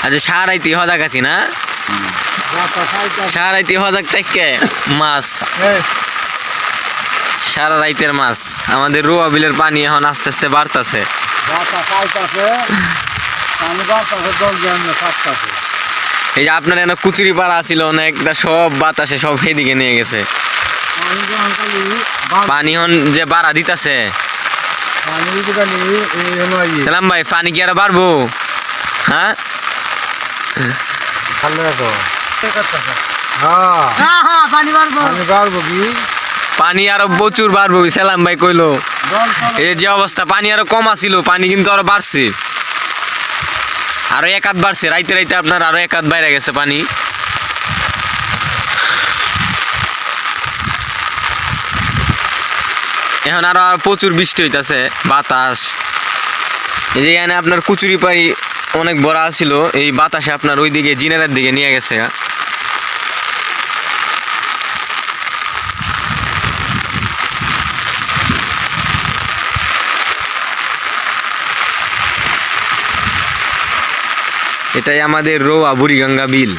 আচ্ছা সারাইতে হদাক আছি না, সারাইতে হদাক থেকে মাছ, সারা রাইতের মাছ। আমাদের রুয়া বিলের পানি এখন আস্তে আস্তে বাড়তেছে। এই যে আপনার এখানে কুচুরি পাড়া ছিল অনেক, সব বাতাসে সব এদিকে নিয়ে গেছে। পানি হন যে বাড়া দিতেছে। সালাম ভাই, পানি কি আরো বাড়বো? হ্যাঁ পানি আরো প্রচুর বাড়বো, সালাম ভাই কইলো। এই যে অবস্থা, পানি আরো কম আছিল, পানি কিন্তু আরো বাড়ছে, আরো এক হাত বাড়ছে। রাইতে রাইতে আপনার আরো এক হাত বাইরে গেছে পানি। এখন আরো প্রচুর বৃষ্টি হইতাছে, বাতাস। এই যে এখানে আপনার কুচুরি পাড়ি অনেক বড় ছিল, এই বাতাসে আপনার ওইদিকে জিনারের দিকে নিয়ে গেছে। এটাই আমাদের রোয়া বুড়িগঙ্গা বিল।